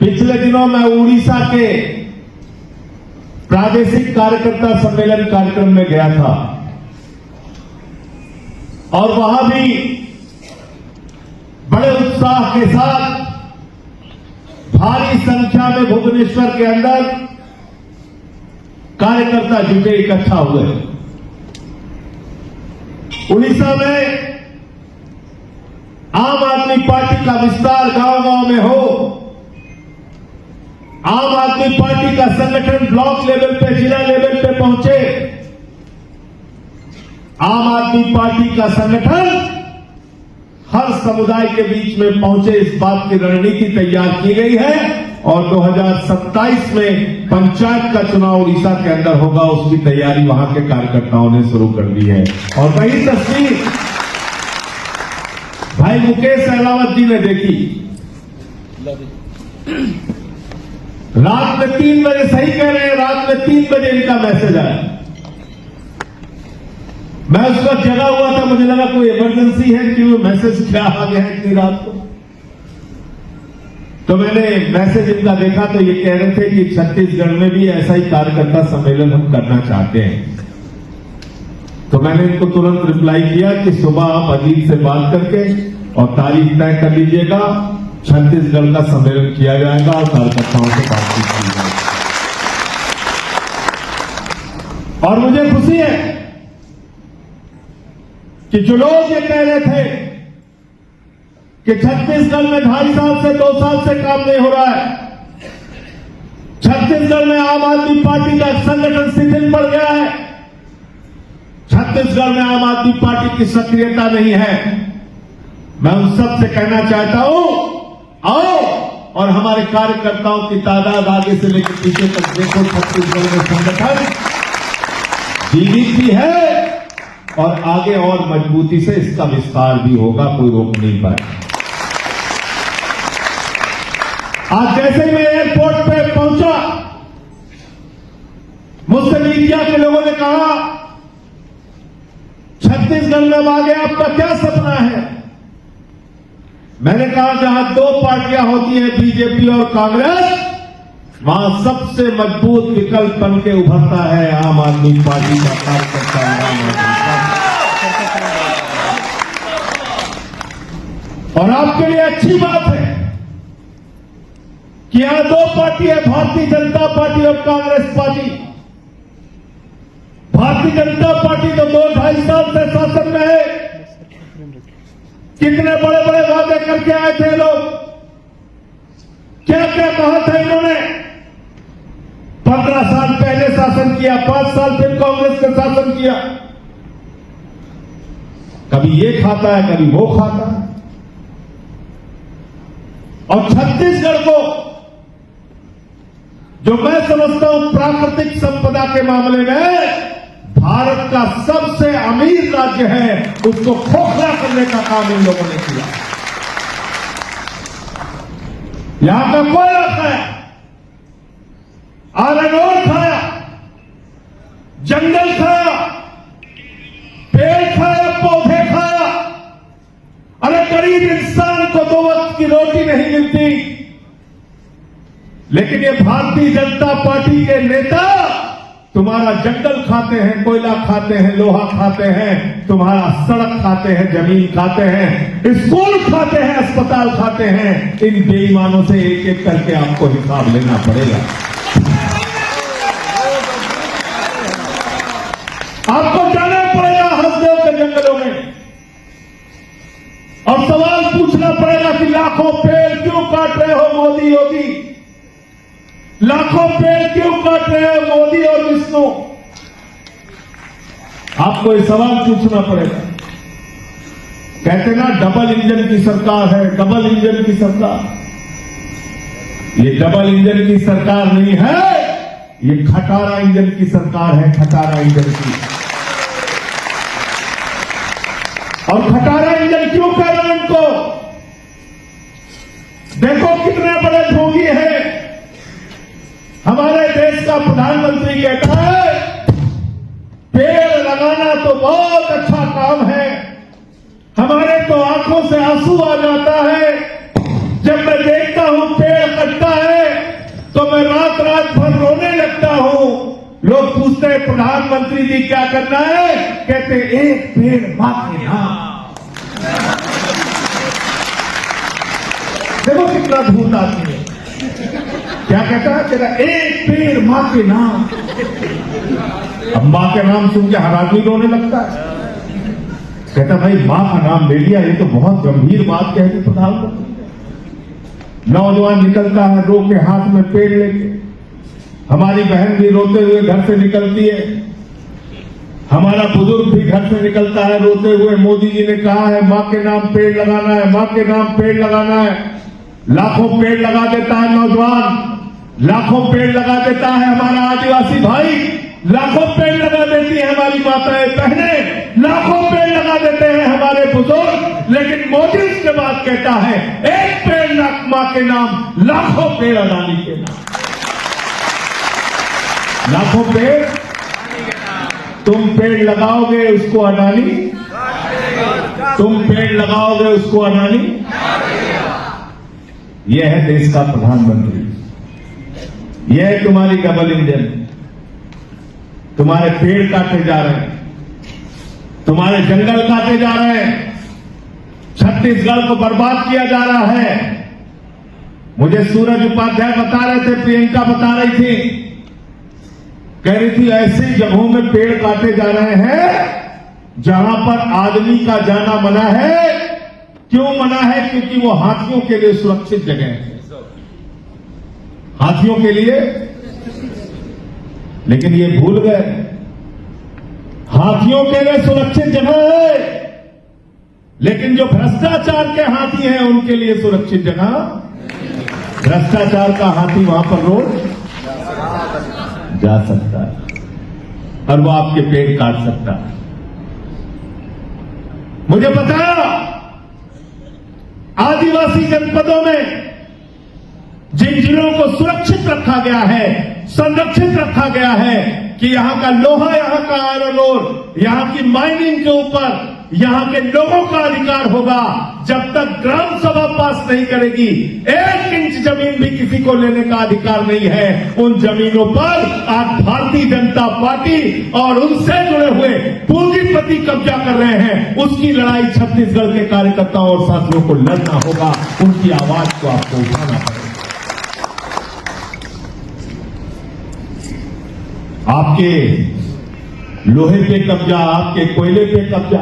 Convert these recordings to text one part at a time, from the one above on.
पिछले दिनों मैं उड़ीसा के प्रादेशिक कार्यकर्ता सम्मेलन कार्यक्रम में गया था और वहां भी बड़े उत्साह के साथ भारी संख्या में भुवनेश्वर के अंदर कार्यकर्ता जुटे, इकट्ठा हुए। उड़ीसा में आम आदमी पार्टी का विस्तार गांव-गांव में हो, आम आदमी पार्टी का संगठन ब्लॉक लेवल पे, जिला लेवल पे पहुंचे, आम आदमी पार्टी का संगठन हर समुदाय के बीच में पहुंचे, इस बात की रणनीति तैयार की गई है और 2027 में पंचायत का चुनाव उड़ीसा के अंदर होगा, उसकी तैयारी वहां के कार्यकर्ताओं ने शुरू कर दी है। और वही तस्वीर भाई मुकेश सहलावत जी ने देखी। रात में 3 बजे, सही कह रहे हैं, रात में 3 बजे इनका मैसेज आया। मैं उस वक्त जगा हुआ था, मुझे लगा कोई इमरजेंसी है, क्यों मैसेज क्या आ गया है इतनी रात को। तो मैंने मैसेज इनका देखा तो ये कह रहे थे कि छत्तीसगढ़ में भी ऐसा ही कार्यकर्ता सम्मेलन हम करना चाहते हैं। तो मैंने इनको तुरंत रिप्लाई किया कि सुबह आप अजीत से बात करके और तारीख तय कर लीजिएगा, छत्तीसगढ़ का सम्मेलन किया जाएगा और कार्यकर्ताओं से बातचीत की जाएगी। और मुझे खुशी है कि जो लोग ये कह रहे थे कि छत्तीसगढ़ में 2.5 साल से 2 साल से काम नहीं हो रहा है, छत्तीसगढ़ में आम आदमी पार्टी का संगठन शिथिल पड़ गया है, छत्तीसगढ़ में आम आदमी पार्टी की सक्रियता नहीं है, मैं उन सब से कहना चाहता हूं, आओ और हमारे कार्यकर्ताओं की तादाद आगे से लेकर पीछे तक देखो। छत्तीसगढ़ में संगठन जीवित भी है और आगे और मजबूती से इसका विस्तार भी होगा, कोई रोक नहीं पाएगा। आज जैसे ही मैं एयरपोर्ट पे पहुंचा, मुझसे मीडिया के लोगों ने कहा छत्तीसगढ़ में आ गया, आपका क्या सपना है? मैंने कहा जहां 2 पार्टियां होती हैं, बीजेपी और कांग्रेस, वहां सबसे मजबूत विकल्प बन के उभरता है आम आदमी पार्टी का कार्यकर्ता। और आपके लिए अच्छी बात है कि यहां 2 पार्टी है, भारतीय जनता पार्टी और कांग्रेस पार्टी। भारतीय जनता पार्टी तो 2-2.5 साल से शासन में है। कितने बड़े बड़े वादे करके आए थे लोग, क्या क्या कहा था इन्होंने। 15 साल पहले शासन किया, 5 साल फिर कांग्रेस का शासन किया, कभी ये खाता है कभी वो खाता है। और छत्तीसगढ़ को जो मैं समझता हूं प्राकृतिक संपदा के मामले में भारत का सबसे अमीर राज्य है, उसको खोखला करने का काम इन लोगों ने किया। यहां का कोयला खाया, आयरन ओर खाया, जंगल खाया, पेड़ खाया, पौधे खाया। अरे गरीब इंसान को 2 वक्त की रोटी नहीं मिलती, लेकिन ये भारतीय जनता पार्टी के नेता तुम्हारा जंगल खाते हैं, कोयला खाते हैं, लोहा खाते हैं, तुम्हारा सड़क खाते हैं, जमीन खाते हैं, स्कूल खाते हैं, अस्पताल खाते हैं। इन बेईमानों से एक एक करके आपको हिसाब लेना पड़ेगा। आपको जाना पड़ेगा हसदेव के जंगलों में और सवाल पूछना पड़ेगा कि लाखों पेड़ क्यों काट रहे हो मोदी योगी, लाखों पेड़ क्यों काट रहे हो मोदी और विष्णु। आपको ये सवाल पूछना पड़ेगा। कहते ना डबल इंजन की सरकार है, डबल इंजन की सरकार। ये डबल इंजन की सरकार नहीं है, ये खटारा इंजन की सरकार है, खटारा इंजन की। और खटारा इंजन क्यों कह रहे हैं इनको? देखो कितने बड़े ढोंगी हैं। हमारे देश का प्रधानमंत्री कहता है पेड़ लगाना तो बहुत अच्छा काम है, हमारे तो आंखों से आंसू आ जाता है जब मैं देखता हूं पेड़ कटता है लोग पूछते हैं प्रधानमंत्री जी क्या करना है, कहते एक पेड़ मां के नाम। देखो कितना धूत आती है, क्या कहता है, कहता एक पेड़ मां के नाम। अब मां के नाम सुन के हर आदमी रोने लगता है, कहता भाई मां का नाम ले लिया, ये तो बहुत गंभीर बात कह दी प्रधानमंत्री। नौजवान निकलता है रो के हाथ में पेड़ लेके, हमारी बहन भी रोते हुए घर से निकलती है, हमारा बुजुर्ग भी घर से निकलता है रोते हुए। मोदी जी ने कहा है मां के नाम पेड़ लगाना है, मां के नाम पेड़ लगाना है। लाखों पेड़ लगा देता है नौजवान, लाखों पेड़ लगा देता है हमारा आदिवासी भाई, लाखों पेड़ लगा देती है हमारी माताएं बहनें, लाखों पेड़ लगा देते हैं हमारे बुजुर्ग। लेकिन मोदी उसके बाद कहता है एक पेड़ मां के नाम, लाखों पेड़ अडानी के नाम। लाखों पेड़, तुम पेड़ लगाओगे उसको अडानी, तुम पेड़ लगाओगे उसको अडानी। यह है देश का प्रधानमंत्री, यह है तुम्हारी डबल इंजन। तुम्हारे पेड़ काटे जा रहे हैं, तुम्हारे जंगल काटे जा रहे हैं, छत्तीसगढ़ को बर्बाद किया जा रहा है। मुझे सूरज उपाध्याय बता रहे थे, प्रियंका बता रही थी, कह रही थी ऐसी जगहों में पेड़ काटे जा रहे हैं जहां पर आदमी का जाना मना है। क्यों मना है? क्योंकि वो हाथियों के लिए सुरक्षित जगह है, हाथियों के लिए। लेकिन ये भूल गए, हाथियों के लिए सुरक्षित जगह है, लेकिन जो भ्रष्टाचार के हाथी हैं उनके लिए सुरक्षित जगह। भ्रष्टाचार का हाथी वहां पर रोज जा सकता है और वो आपके पेड़ काट सकता है। मुझे बताया आदिवासी जनपदों में जिन जिलों को सुरक्षित रखा गया है, संरक्षित रखा गया है कि यहां का लोहा, यहां का आयरन ओर, यहां की माइनिंग के ऊपर यहां के लोगों का अधिकार होगा। जब तक ग्राम सभा पास नहीं करेगी, 1 इंच जमीन भी किसी को लेने का अधिकार नहीं है। उन जमीनों पर आज भारतीय जनता पार्टी और उनसे जुड़े हुए पूंजीपति कब्जा कर रहे हैं। उसकी लड़ाई छत्तीसगढ़ के कार्यकर्ताओं और साथियों को लड़ना होगा, उनकी आवाज को आपको उठाना पड़ेगा। आपके लोहे पे कब्जा, आपके कोयले पे कब्जा,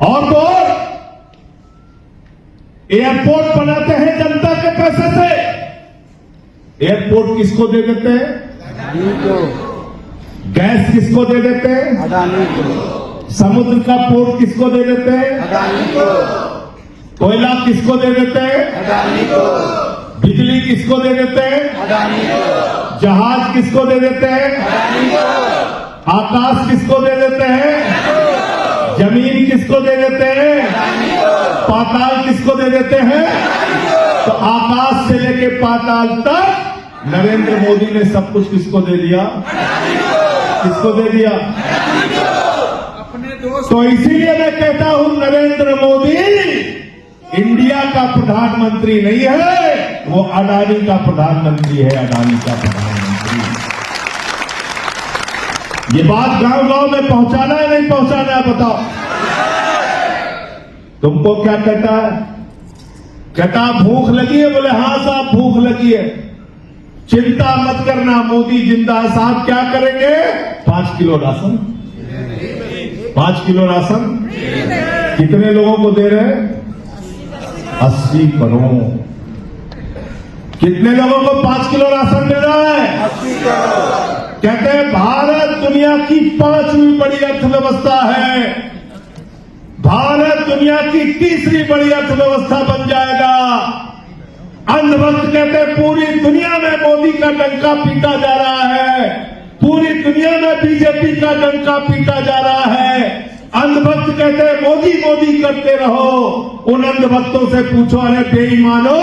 और तो एयरपोर्ट बनाते हैं जनता के पैसे से। एयरपोर्ट किसको दे देते हैं? अडानी को। गैस किसको दे देते हैं? अडानी को। समुद्र का पोर्ट किसको दे देते हैं? अडानी को। कोयला किसको दे देते हैं? अडानी को। बिजली किसको दे देते हैं? अडानी को। जहाज किसको दे देते हैं? अडानी को। आकाश किसको दे देते हैं? जमीन किसको दे देते हैं? पाताल किसको दे देते हैं? तो आकाश से लेके पाताल तक नरेंद्र मोदी ने सब कुछ किसको दे दिया? किसको दे दिया? तो इसीलिए मैं कहता हूं नरेंद्र मोदी इंडिया का प्रधानमंत्री नहीं है, वो अडानी का प्रधानमंत्री है, अडानी का प्रधानमंत्री। ये बात गांव गांव में पहुंचाना है नहीं पहुंचाना है? बताओ। तुमको क्या कहता है? कहता भूख लगी है? बोले हाँ साहब भूख लगी है। चिंता मत करना, मोदी जिंदा है। साहब क्या करेंगे? 5 किलो राशन। 5 किलो राशन कितने लोगों को दे रहे हैं? 80 करोड़। कितने लोगों को 5 किलो राशन मिल रहा है? 80 करोड़। कहते हैं भारत दुनिया की 5वीं बड़ी अर्थव्यवस्था है, भारत दुनिया की 3री बड़ी अर्थव्यवस्था बन जाएगा। अंधभक्त कहते हैं पूरी दुनिया में मोदी का डंका पीटा जा रहा है, पूरी दुनिया में बीजेपी का डंका पीटा जा रहा है। अंधभक्त कहते हैं मोदी मोदी करते रहो। उन अंधभक्तों से पूछो, अरे बेईमानो,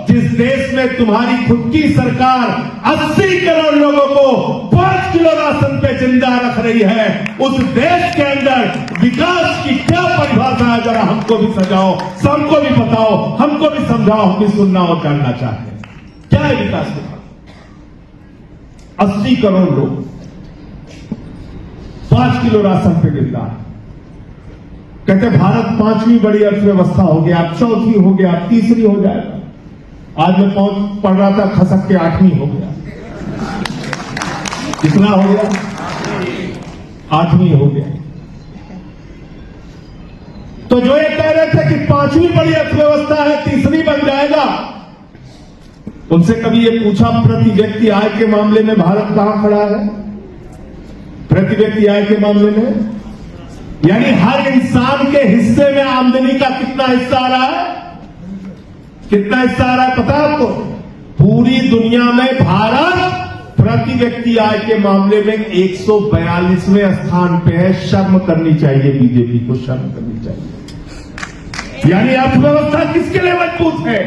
जिस देश में तुम्हारी खुद की सरकार 80 करोड़ लोगों को 5 किलो राशन पे जिंदा रख रही है, उस देश के अंदर विकास की क्या परिभाषा है? जरा हमको भी सजाओ, सबको भी बताओ, हमको भी समझाओ, हम भी सुनना और जानना चाहते हैं। क्या है विकास की? 80 करोड़ लोग, 5 किलो राशन पे गिरता है। कहते भारत 5वीं बड़ी अर्थव्यवस्था हो गया, अब 4थी हो गया, अब 3री हो जाएगा। आज मैं पढ़ रहा था, खसक के 8वीं हो गया। कितना हो गया? 8वीं हो गया। तो जो ये कह रहे थे कि 5वीं बड़ी अर्थव्यवस्था है, 3री बन जाएगा, उनसे कभी ये पूछा प्रति व्यक्ति आय के मामले में भारत कहां खड़ा है? प्रति व्यक्ति आय के मामले में, यानी हर इंसान के हिस्से में आमदनी का कितना हिस्सा आ रहा है? कितना हिस्सा आ रहा है पता है आपको? पूरी दुनिया में भारत प्रति व्यक्ति आय के मामले में 142वें स्थान पे है। शर्म करनी चाहिए बीजेपी को, शर्म करनी चाहिए। यानी अर्थव्यवस्था किसके लिए मजबूत है?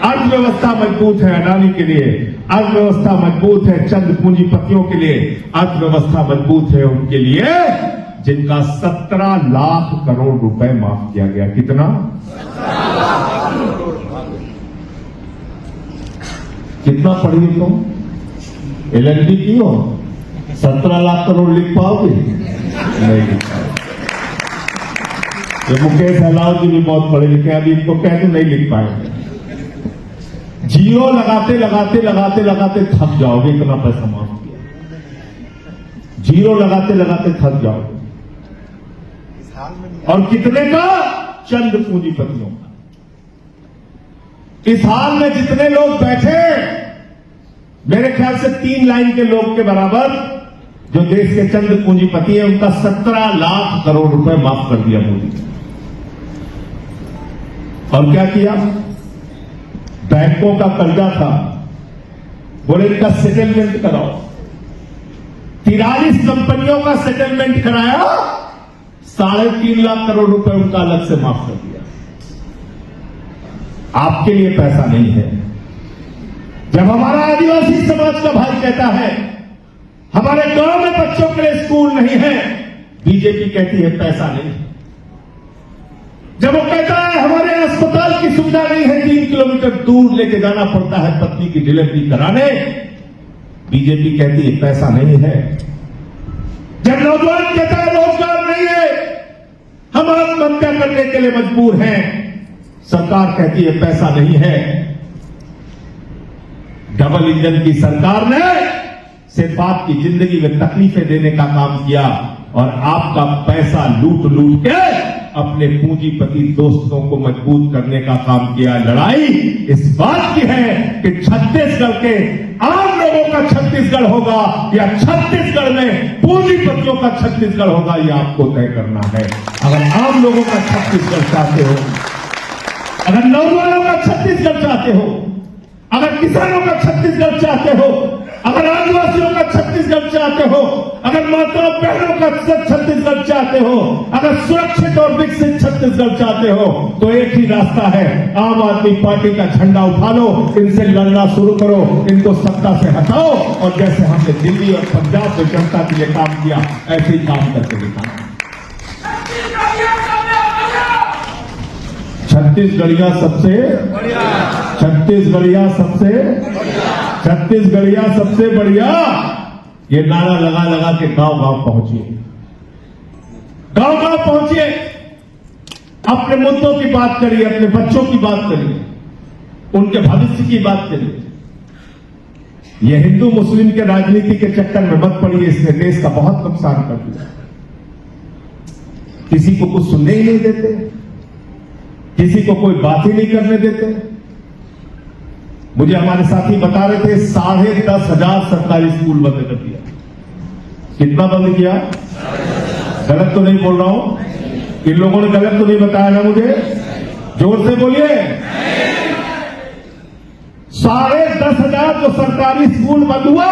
अर्थव्यवस्था मजबूत है अडानी के लिए, अर्थव्यवस्था मजबूत है चंद पूंजीपतियों के लिए, अर्थव्यवस्था मजबूत है उनके लिए जिनका 17 लाख करोड़ रुपए माफ किया गया। कितना? कितना पढ़ी तुम? LLB की हो? 17 लाख करोड़ लिख पाओगे? नहीं लिख पाओगे। ये मुकेश अलाव जी भी बहुत पढ़े लिखे, अभी इनको कह दो नहीं लिख पाएंगे। जीरो लगाते लगाते लगाते लगाते थक जाओगे, इतना पैसा माफ किया। जीरो लगाते लगाते थक जाओगे। और कितने का? चंद पूंजीपतियों का। इस हाल में जितने लोग बैठे, मेरे ख्याल से 3 लाइन के लोग के बराबर जो देश के चंद पूंजीपति है, उनका 17 लाख करोड़ रुपए माफ कर दिया मोदी ने। और क्या किया? बैंकों का कर्जा था, बोले इनका सेटलमेंट कराओ। 43 कंपनियों का सेटलमेंट कराया, 3.5 लाख करोड़ रुपए उनका अलग से माफ कर दिया। आपके लिए पैसा नहीं है। जब हमारा आदिवासी समाज का भाई कहता है हमारे गांव में बच्चों के लिए स्कूल नहीं है, बीजेपी कहती है पैसा नहीं है। जब वो कहता है हमारे अस्पताल की सुविधा नहीं है, 3 किलोमीटर दूर लेके जाना पड़ता है पत्नी की डिलीवरी कराने, बीजेपी कहती है पैसा नहीं है। जब नौजवान कहता है रोजगार नहीं है, हम आत्महत्या करने के लिए मजबूर हैं, सरकार कहती है पैसा नहीं है। डबल इंजन की सरकार ने सिर्फ आपकी जिंदगी में तकलीफें देने का काम किया और आपका पैसा लूट लूट के अपने पूंजीपति दोस्तों को मजबूत करने का काम किया। लड़ाई इस बात की है कि छत्तीसगढ़ के आम लोगों का छत्तीसगढ़ होगा या छत्तीसगढ़ में पूंजीपतियों का छत्तीसगढ़ होगा, यह आपको तय करना है। अगर आम लोगों का छत्तीसगढ़ चाहते हो, अगर नौजवानों का छत्तीसगढ़ चाहते हो, अगर किसानों का छत्तीसगढ़ चाहते हो, अगर आदिवासियों का छत्तीसगढ़ चाहते हो, अगर माता बहनों का छत्तीसगढ़ चाहते हो, अगर सुरक्षित और विकसित छत्तीसगढ़ चाहते हो, तो एक ही रास्ता है, आम आदमी पार्टी का झंडा उठा लो, इनसे लड़ना शुरू करो, इनको सत्ता से हटाओ और जैसे हमने दिल्ली और पंजाब में जनता के लिए काम किया ऐसे ही काम करके दिखाना। छत्तीसगढ़िया सबसे छत्तीसगढ़िया सबसे बढ़िया, ये नारा लगा लगा के गांव गांव पहुंचिए, गांव गांव पहुंचिए, अपने मुद्दों की बात करिए, अपने बच्चों की बात करिए, उनके भविष्य की बात करिए। ये हिंदू मुस्लिम के राजनीति के चक्कर में मत पड़िए, इसने देश का बहुत नुकसान कर दिया। किसी को कुछ सुनने ही नहीं देते, किसी को कोई बात ही नहीं करने देते। मुझे हमारे साथी बता रहे थे 10,500 सरकारी स्कूल बंद कर दिया। कितना बंद किया? गलत तो नहीं बोल रहा हूं? इन लोगों ने गलत तो नहीं बताया ना मुझे? जोर से बोलिए। 10,500 जो सरकारी स्कूल बंद हुआ,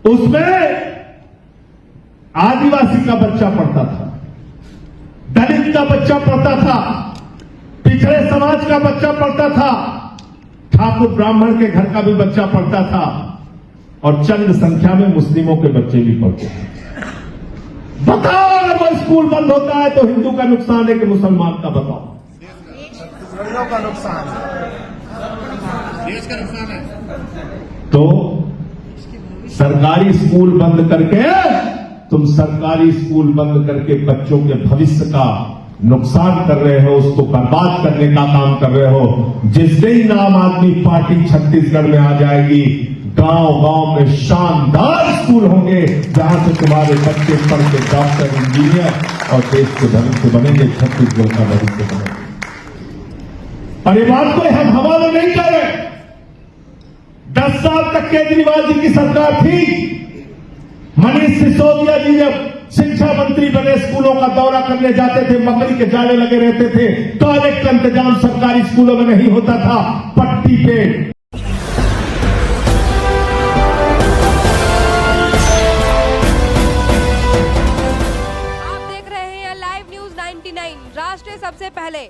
उसमें आदिवासी का बच्चा पढ़ता था, दलित का बच्चा पढ़ता था, पिछड़े समाज का बच्चा पढ़ता था, ठाकुर ब्राह्मण के घर का भी बच्चा पढ़ता था और चंद संख्या में मुस्लिमों के बच्चे भी पढ़ते थे। बताओ, अगर वो स्कूल बंद होता है तो हिंदू का नुकसान है कि मुसलमान का? बताओ, का नुकसान है। तो सरकारी स्कूल बंद करके तुम सरकारी स्कूल बंद करके बच्चों के भविष्य का नुकसान कर रहे हो, उसको बर्बाद करने का काम कर रहे हो। जिस दिन आम आदमी पार्टी छत्तीसगढ़ में आ जाएगी, गांव गांव में शानदार स्कूल होंगे जहां से तुम्हारे बच्चे पढ़ के डॉक्टर, इंजीनियर और देश के भविष्य बनेंगे, छत्तीसगढ़ का भविष्य बनेगा। और ये बात को हम हवा में नहीं कर रहे। 10 साल तक केजरीवाल जी की सरकार थी। मनीष सिसोदिया जी जब शिक्षा मंत्री बने, स्कूलों का दौरा करने जाते थे, मकड़ी के जाले लगे रहते थे, टॉयलेट का इंतजाम सरकारी स्कूलों में नहीं होता था, पट्टी पे। आप देख रहे हैं लाइव न्यूज 99, राष्ट्र सबसे पहले।